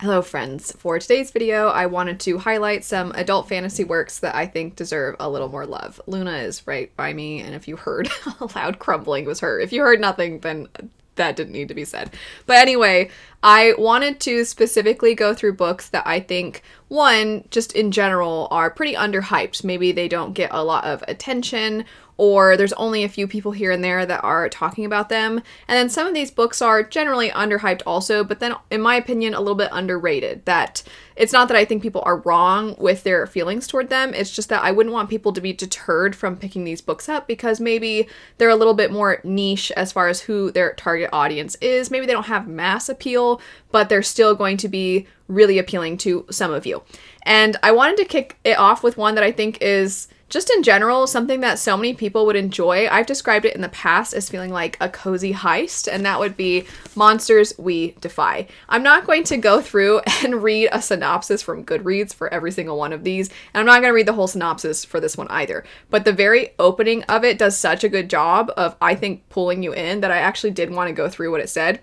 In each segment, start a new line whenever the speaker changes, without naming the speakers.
Hello friends, for today's video I wanted to highlight some adult fantasy works that I think deserve a little more love. Luna is right by me, and if you heard a loud crumbling, it was her. If you heard nothing, then that didn't need to be said. But anyway, I wanted to specifically go through books that I think, one, just in general, are pretty underhyped. Maybe they don't get a lot of attention, or there's only a few people here and there that are talking about them. And then some of these books are generally underhyped also, but then, in my opinion, a little bit underrated. That it's not that I think people are wrong with their feelings toward them, it's just that I wouldn't want people to be deterred from picking these books up because maybe they're a little bit more niche as far as who their target audience is. Maybe they don't have mass appeal, but they're still going to be really appealing to some of you. And I wanted to kick it off with one that I think is just in general something that so many people would enjoy. I've described it in the past as feeling like a cozy heist, and that would be Monsters We Defy. I'm not going to go through and read a synopsis from Goodreads for every single one of these, and I'm not going to read the whole synopsis for this one either. But the very opening of it does such a good job of, I think, pulling you in that I actually did want to go through what it said.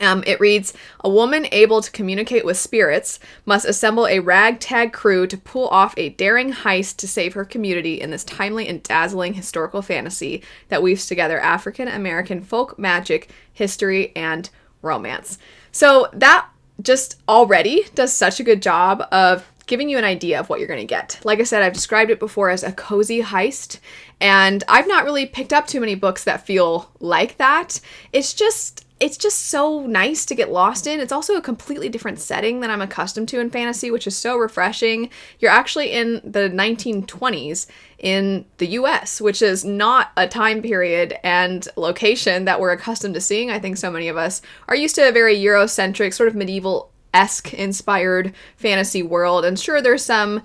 It reads, "A woman able to communicate with spirits must assemble a ragtag crew to pull off a daring heist to save her community in this timely and dazzling historical fantasy that weaves together African American folk magic, history, and romance." So that just already does such a good job of giving you an idea of what you're going to get. Like I said, I've described it before as a cozy heist, and I've not really picked up too many books that feel like that. It's just so nice to get lost in. It's also a completely different setting than I'm accustomed to in fantasy, which is so refreshing. You're actually in the 1920s in the US, which is not a time period and location that we're accustomed to seeing. I think so many of us are used to a very Eurocentric, sort of medieval-esque inspired fantasy world. And sure, there's some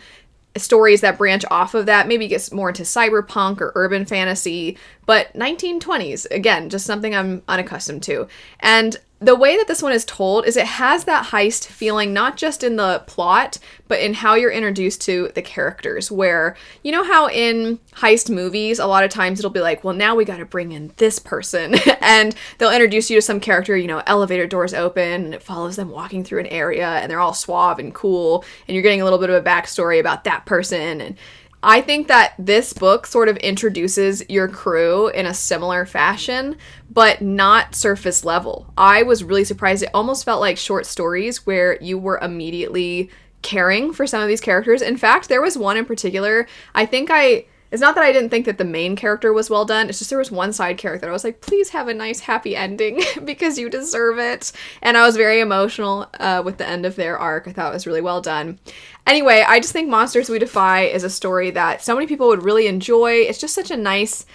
stories that branch off of that, maybe gets more into cyberpunk or urban fantasy, but 1920s, again, just something I'm unaccustomed to. And the way that this one is told is it has that heist feeling, not just in the plot, but in how you're introduced to the characters, where, you know how in heist movies, a lot of times it'll be like, well, now we got to bring in this person, and they'll introduce you to some character, you know, elevator doors open, and it follows them walking through an area, and they're all suave and cool, and you're getting a little bit of a backstory about that person. And I think that this book sort of introduces your crew in a similar fashion, but not surface level. I was really surprised. It almost felt like short stories where you were immediately caring for some of these characters. In fact, there was one in particular, it's not that I didn't think that the main character was well done, it's just there was one side character that I was like, please have a nice happy ending because you deserve it. And I was very emotional with the end of their arc. I thought it was really well done. Anyway, I just think Monsters We Defy is a story that so many people would really enjoy. It's just such a nice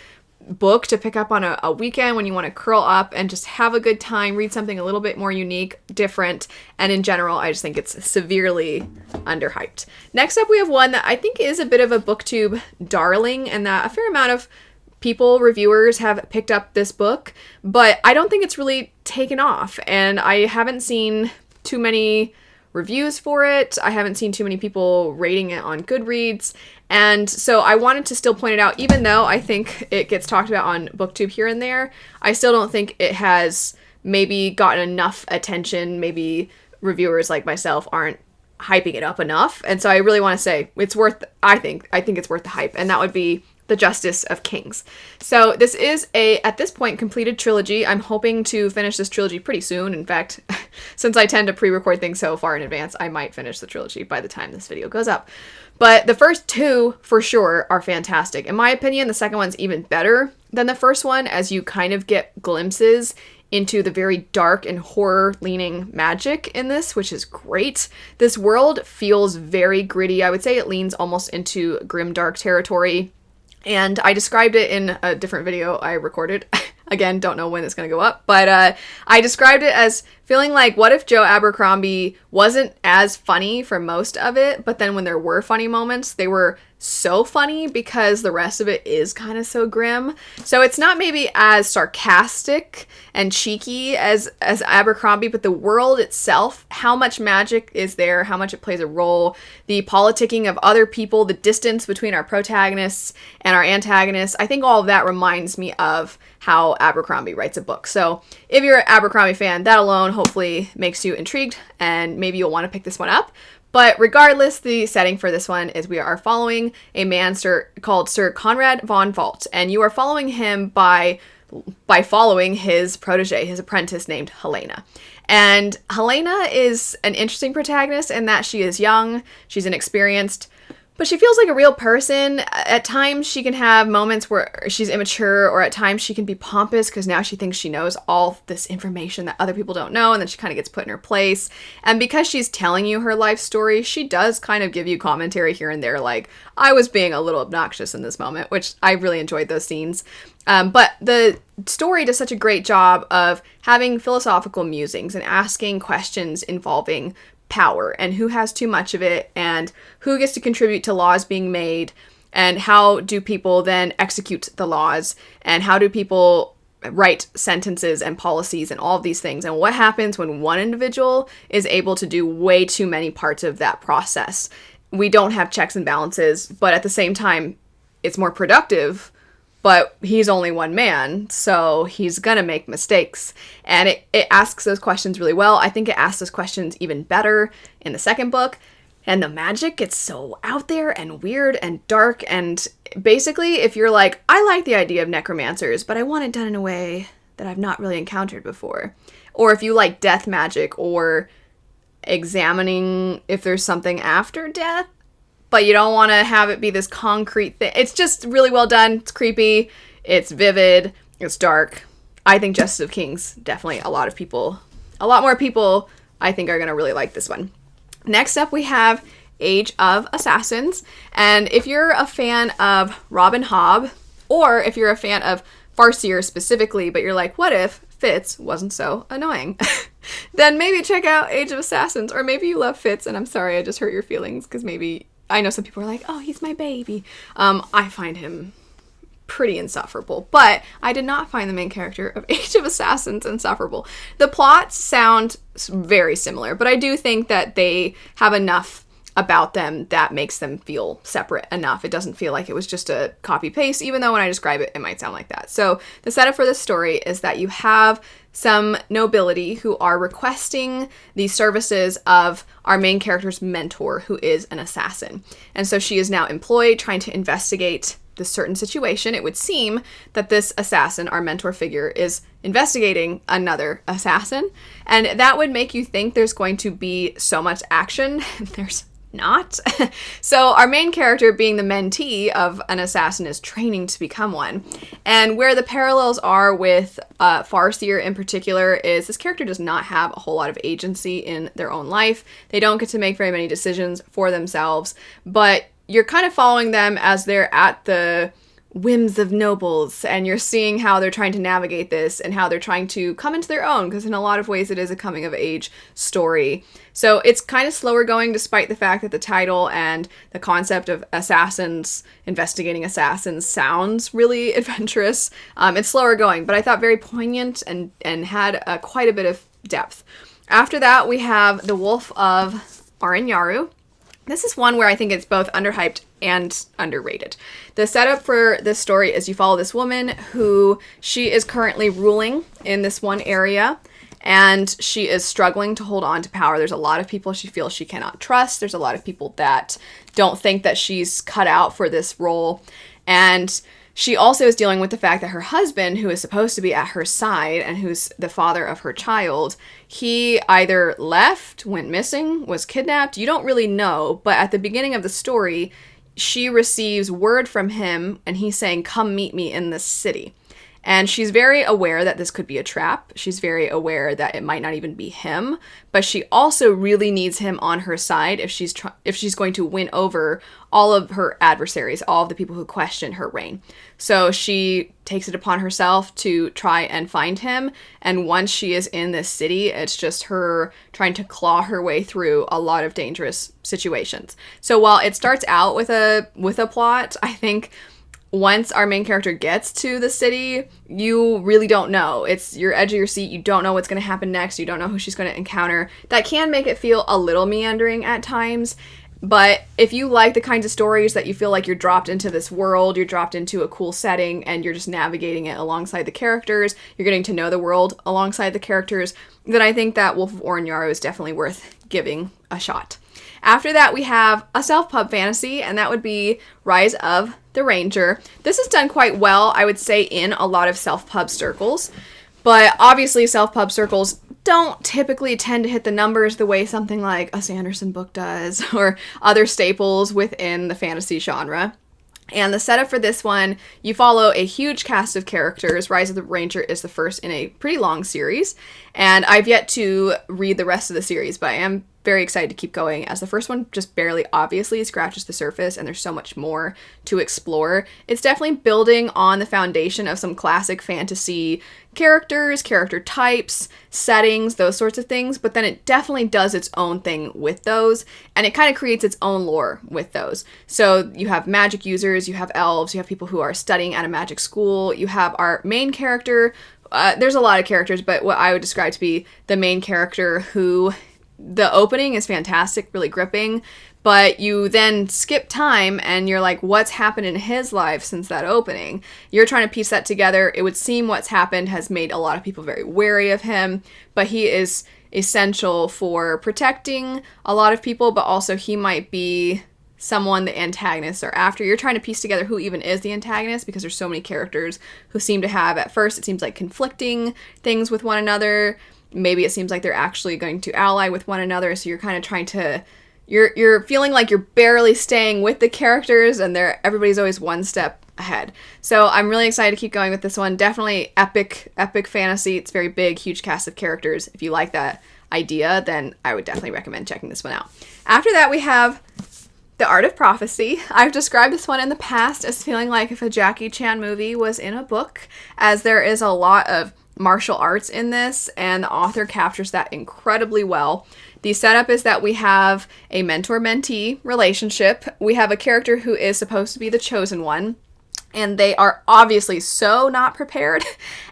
book to pick up on a weekend when you want to curl up and just have a good time, read something a little bit more unique, different, and in general, I just think it's severely underhyped. Next up, we have one that I think is a bit of a booktube darling, and that a fair amount of people, reviewers, have picked up this book, but I don't think it's really taken off, and I haven't seen too many reviews for it. I haven't seen too many people rating it on Goodreads. And so I wanted to still point it out, even though I think it gets talked about on BookTube here and there, I still don't think it has maybe gotten enough attention. Maybe reviewers like myself aren't hyping it up enough. And so I really want to say it's worth, I think it's worth the hype. And that would be The Justice of Kings. So this is at this point, completed trilogy. I'm hoping to finish this trilogy pretty soon. In fact, since I tend to pre-record things so far in advance, I might finish the trilogy by the time this video goes up. But the first two, for sure, are fantastic. In my opinion, the second one's even better than the first one, as you kind of get glimpses into the very dark and horror-leaning magic in this, which is great. This world feels very gritty. I would say it leans almost into grimdark territory. And I described it in a different video I recorded. Again, don't know when it's going to go up, but I described it as feeling like, what if Joe Abercrombie wasn't as funny for most of it, but then when there were funny moments, they were so funny because the rest of it is kind of so grim. So it's not maybe as sarcastic and cheeky as Abercrombie, but the world itself, how much magic is there, how much it plays a role, the politicking of other people, the distance between our protagonists and our antagonists, I think all of that reminds me of how Abercrombie writes a book. So if you're an Abercrombie fan, that alone hopefully makes you intrigued and maybe you'll want to pick this one up. But regardless, the setting for this one is we are following a man called Sir Conrad von Valt, and you are following him by following his protege, his apprentice named Helena. And Helena is an interesting protagonist in that she is young, she's inexperienced, but she feels like a real person. At times she can have moments where she's immature, or at times she can be pompous because now she thinks she knows all this information that other people don't know, and then she kind of gets put in her place. And because she's telling you her life story, she does kind of give you commentary here and there, like, I was being a little obnoxious in this moment, which I really enjoyed those scenes. But the story does such a great job of having philosophical musings and asking questions involving power and who has too much of it and who gets to contribute to laws being made, and how do people then execute the laws, and how do people write sentences and policies and all of these things, and what happens when one individual is able to do way too many parts of that process. We don't have checks and balances, but at the same time it's more productive. But he's only one man, so he's gonna make mistakes. And it asks those questions really well. I think it asks those questions even better in the second book. And the magic gets so out there and weird and dark. And basically, if you're like, I like the idea of necromancers, but I want it done in a way that I've not really encountered before. Or if you like death magic or examining if there's something after death, but you don't want to have it be this concrete thing. It's just really well done. It's creepy. It's vivid. It's dark. I think Justice of Kings, definitely a lot more people, I think, are going to really like this one. Next up, we have Age of Assassins. And if you're a fan of Robin Hobb, or if you're a fan of Farseer specifically, but you're like, what if Fitz wasn't so annoying? Then maybe check out Age of Assassins. Or maybe you love Fitz, and I'm sorry I just hurt your feelings, because maybe... I know some people are like, oh, he's my baby. I find him pretty insufferable, but I did not find the main character of Age of Assassins insufferable. The plots sound very similar, but I do think that they have enough about them that makes them feel separate enough. It doesn't feel like it was just a copy-paste, even though when I describe it, it might sound like that. So the setup for this story is that you have some nobility who are requesting the services of our main character's mentor, who is an assassin. And so she is now employed trying to investigate this certain situation. It would seem that this assassin, our mentor figure, is investigating another assassin. And that would make you think there's going to be so much action. There's not. So our main character, being the mentee of an assassin, is training to become one. And where the parallels are with Farseer in particular is this character does not have a whole lot of agency in their own life. They don't get to make very many decisions for themselves, but you're kind of following them as they're at the whims of nobles, and you're seeing how they're trying to navigate this and how they're trying to come into their own, because in a lot of ways it is a coming of age story. So it's kind of slower going, despite the fact that the title and the concept of assassins, investigating assassins, sounds really adventurous. It's slower going, but I thought very poignant and had quite a bit of depth. After that, we have the Wolf of Oren-Yaro. This is one where I think it's both underhyped and underrated. The setup for this story is you follow this woman who she is currently ruling in this one area, and she is struggling to hold on to power. There's a lot of people she feels she cannot trust. There's a lot of people that don't think that she's cut out for this role. And she also is dealing with the fact that her husband, who is supposed to be at her side and who's the father of her child, he either left, went missing, was kidnapped. You don't really know, but at the beginning of the story, she receives word from him and he's saying, come meet me in this city. And she's very aware that this could be a trap. She's very aware that it might not even be him, but she also really needs him on her side if she's going to win over all of her adversaries, all of the people who question her reign. So she takes it upon herself to try and find him. And once she is in this city, it's just her trying to claw her way through a lot of dangerous situations. So while it starts out with a plot, I think once our main character gets to the city, you really don't know. It's your edge of your seat. You don't know what's going to happen next. You don't know who she's going to encounter. That can make it feel a little meandering at times, But if you like the kinds of stories that you feel like you're dropped into this world, you're dropped into a cool setting, and you're just navigating it alongside the characters, you're getting to know the world alongside the characters, then I think that Wolf of Oren-Yaro is definitely worth giving a shot. After that, we have a self-pub fantasy, and that would be Rise of the Ranger. This is done quite well, I would say, in a lot of self-pub circles. But obviously, self-pub circles don't typically tend to hit the numbers the way something like a Sanderson book does, or other staples within the fantasy genre. And the setup for this one, you follow a huge cast of characters. Rise of the Ranger is the first in a pretty long series, and I've yet to read the rest of the series, but I am very excited to keep going, as the first one just barely obviously scratches the surface and there's so much more to explore. It's definitely building on the foundation of some classic fantasy characters, character types, settings, those sorts of things, but then it definitely does its own thing with those, and it kind of creates its own lore with those. So you have magic users, you have elves, you have people who are studying at a magic school, you have our main character. There's a lot of characters, but what I would describe to be the main character who... The opening is fantastic, really gripping, but you then skip time and you're like, what's happened in his life since that opening? You're trying to piece that together. It would seem what's happened has made a lot of people very wary of him, but he is essential for protecting a lot of people, but also he might be someone the antagonists are after. You're trying to piece together who even is the antagonist, because there's so many characters who seem to have, at first, it seems like conflicting things with one another. Maybe it seems like they're actually going to ally with one another, so you're kind of trying to... You're feeling like you're barely staying with the characters, and everybody's always one step ahead. So I'm really excited to keep going with this one. Definitely epic fantasy. It's very big, huge cast of characters. If you like that idea, then I would definitely recommend checking this one out. After that, we have The Art of Prophecy. I've described this one in the past as feeling like if a Jackie Chan movie was in a book, as there is a lot of martial arts in this, and the author captures that incredibly well. The setup is that we have a mentor-mentee relationship. We have a character who is supposed to be the chosen one, and they are obviously so not prepared.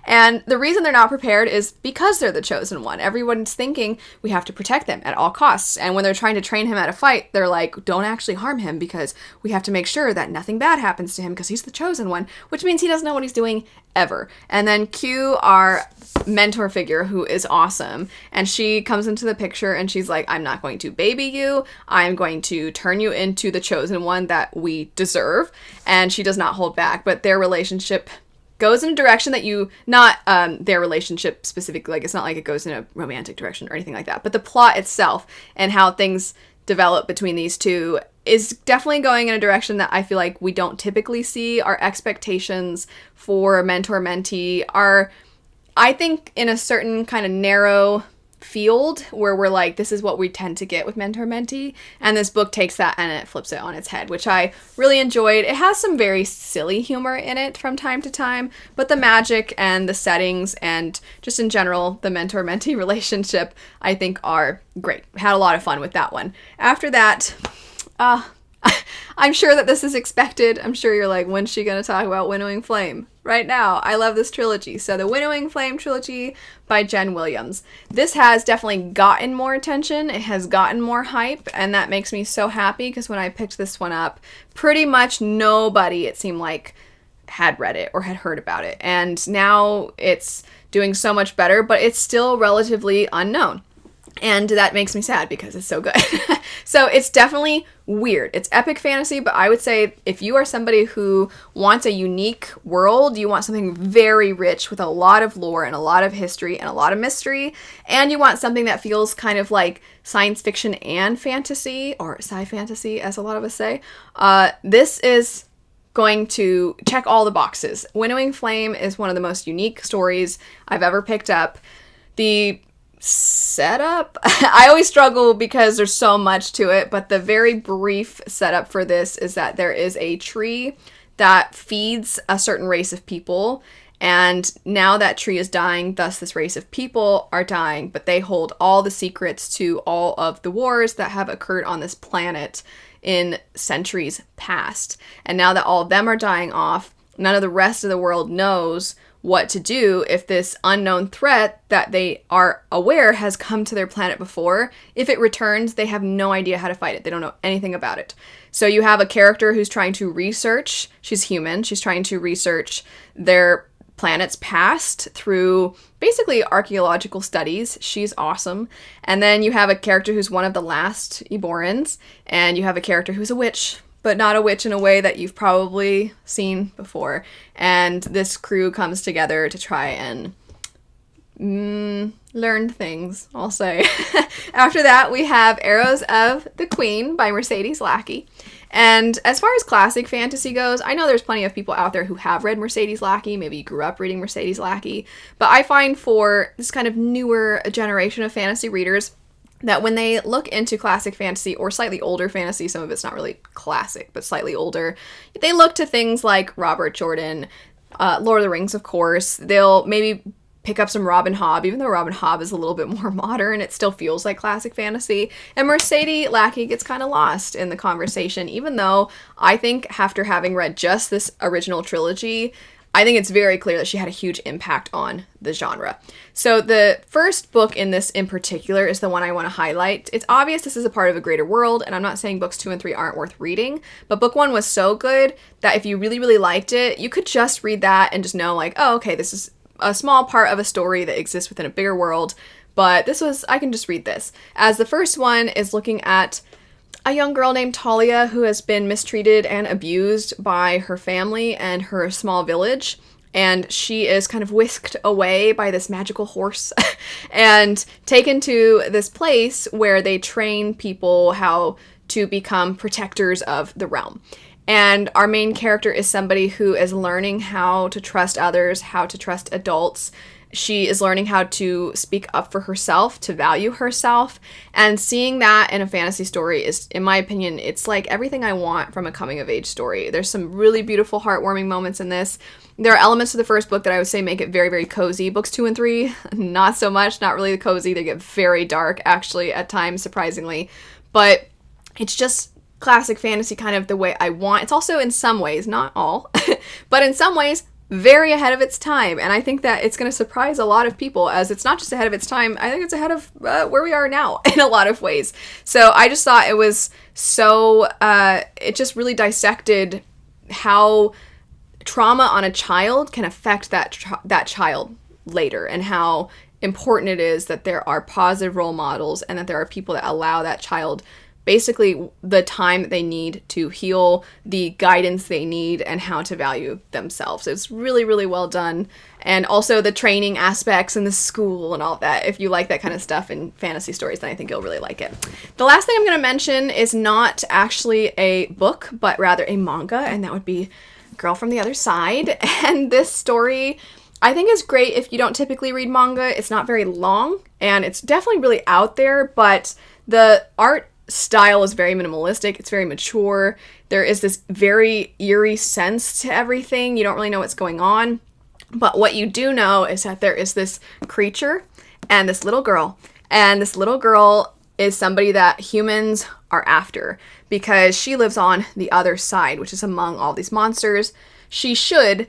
And the reason they're not prepared is because they're the chosen one. Everyone's thinking we have to protect them at all costs. And when they're trying to train him at a fight, they're like, don't actually harm him, because we have to make sure that nothing bad happens to him because he's the chosen one, which means he doesn't know what he's doing ever. And then Q, our mentor figure, who is awesome, and she comes into the picture and she's like, I'm not going to baby you, I'm going to turn you into the chosen one that we deserve. And she does not hold back, but their relationship goes in a direction that not their relationship specifically, like it's not like it goes in a romantic direction or anything like that, but the plot itself and how things develop between these two is definitely going in a direction that I feel like we don't typically see. Our expectations for mentor-mentee are, I think, in a certain kind of narrow field where we're like, this is what we tend to get with mentor-mentee, and this book takes that and it flips it on its head, which I really enjoyed. It has some very silly humor in it from time to time, but the magic and the settings and just in general the mentor-mentee relationship I think are great. Had a lot of fun with that one. After that, I'm sure that this is expected. I'm sure you're like, when's she gonna talk about Winnowing Flame? Right now. I love this trilogy. So the Winnowing Flame trilogy by Jen Williams. This has definitely gotten more attention. It has gotten more hype, and that makes me so happy, because when I picked this one up, pretty much nobody, it seemed like, had read it or had heard about it. And now it's doing so much better, but it's still relatively unknown. And that makes me sad because it's so good. So it's definitely weird. It's epic fantasy, but I would say if you are somebody who wants a unique world, you want something very rich with a lot of lore and a lot of history and a lot of mystery, and you want something that feels kind of like science fiction and fantasy, or sci-fantasy as a lot of us say, this is going to check all the boxes. Winnowing Flame is one of the most unique stories I've ever picked up. The setup, I always struggle because there's so much to it, but the very brief setup for this is that there is a tree that feeds a certain race of people, and now that tree is dying, thus this race of people are dying, but they hold all the secrets to all of the wars that have occurred on this planet in centuries past. And now that all of them are dying off, none of the rest of the world knows what to do if this unknown threat that they are aware has come to their planet before. If it returns, they have no idea how to fight it. They don't know anything about it. So you have a character who's trying to research, she's human, she's trying to research their planet's past through basically archaeological studies. She's awesome. And then you have a character who's one of the last Eborans, and you have a character who's a witch, but not a witch in a way that you've probably seen before. And this crew comes together to try and learn things, I'll say. After that, we have Arrows of the Queen by Mercedes Lackey. And as far as classic fantasy goes, I know there's plenty of people out there who have read Mercedes Lackey. Maybe you grew up reading Mercedes Lackey. But I find for this kind of newer generation of fantasy readers that when they look into classic fantasy or slightly older fantasy, some of it's not really classic, but slightly older, they look to things like Robert Jordan, Lord of the Rings, of course. They'll maybe pick up some Robin Hobb. Even though Robin Hobb is a little bit more modern, it still feels like classic fantasy. And Mercedes Lackey gets kind of lost in the conversation, even though I think after having read just this original trilogy, I think it's very clear that she had a huge impact on the genre. So the first book in this in particular is the one I want to highlight. It's obvious this is a part of a greater world, and I'm not saying books 2 and 3 aren't worth reading, but book 1 was so good that if you really, really liked it, you could just read that and just know like, oh, okay, this is a small part of a story that exists within a bigger world, but I can just read this. As the first one is looking at a young girl named Talia who has been mistreated and abused by her family and her small village, and she is kind of whisked away by this magical horse and taken to this place where they train people how to become protectors of the realm. And our main character is somebody who is learning how to trust others, how to trust adults. She is learning how to speak up for herself, to value herself. And seeing that in a fantasy story is, in my opinion, it's like everything I want from a coming-of-age story. There's some really beautiful, heartwarming moments in this. There are elements of the first book that I would say make it very, very cozy. Books 2 and 3, not so much, not really cozy. They get very dark, actually, at times, surprisingly. But it's just classic fantasy kind of the way I want. It's also in some ways, not all, but in some ways, very ahead of its time. And I think that it's going to surprise a lot of people, as it's not just ahead of its time, I think it's ahead of where we are now in a lot of ways. So I just thought it was so, it just really dissected how trauma on a child can affect that child later, and how important it is that there are positive role models and that there are people that allow that child basically the time that they need to heal, the guidance they need, and how to value themselves. It's really, really well done. And also the training aspects and the school and all that. If you like that kind of stuff in fantasy stories, then I think you'll really like it. The last thing I'm going to mention is not actually a book, but rather a manga, and that would be Girl from the Other Side. And this story, I think, is great if you don't typically read manga. It's not very long, and it's definitely really out there, but the art style is very minimalistic. It's very mature. There is this very eerie sense to everything. You don't really know what's going on. But what you do know is that there is this creature and this little girl. And this little girl is somebody that humans are after because she lives on the other side, which is among all these monsters. She should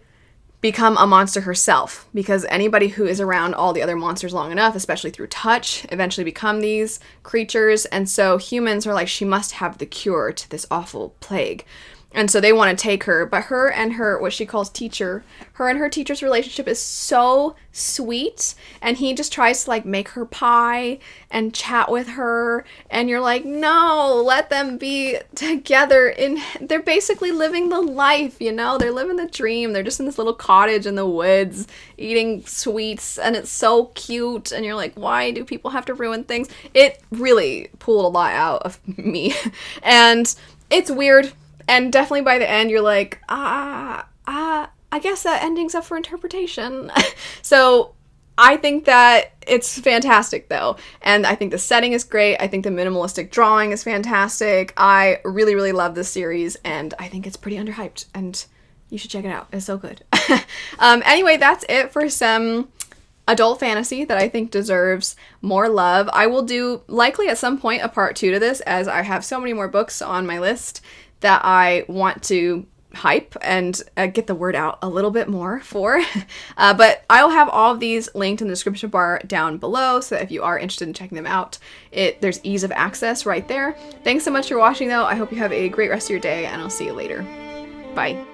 become a monster herself, because anybody who is around all the other monsters long enough, especially through touch, eventually become these creatures. And so humans are like, she must have the cure to this awful plague. And so they want to take her, but her and her, what she calls teacher, her and her teacher's relationship is so sweet, and he just tries to like make her pie and chat with her, and you're like, no, let them be together. They're basically living the life, you know, they're living the dream. They're just in this little cottage in the woods eating sweets, and it's so cute, and you're like, why do people have to ruin things? It really pulled a lot out of me, and it's weird. And definitely by the end, you're like, I guess that ending's up for interpretation. So I think that it's fantastic, though. And I think the setting is great. I think the minimalistic drawing is fantastic. I really, really love this series, and I think it's pretty underhyped, and you should check it out. It's so good. Anyway, that's it for some adult fantasy that I think deserves more love. I will do, likely at some point, a part 2 to this, as I have so many more books on my list that I want to hype and get the word out a little bit more for. But I'll have all of these linked in the description bar down below, so that if you are interested in checking them out, there's ease of access right there. Thanks so much for watching though. I hope you have a great rest of your day, and I'll see you later. Bye.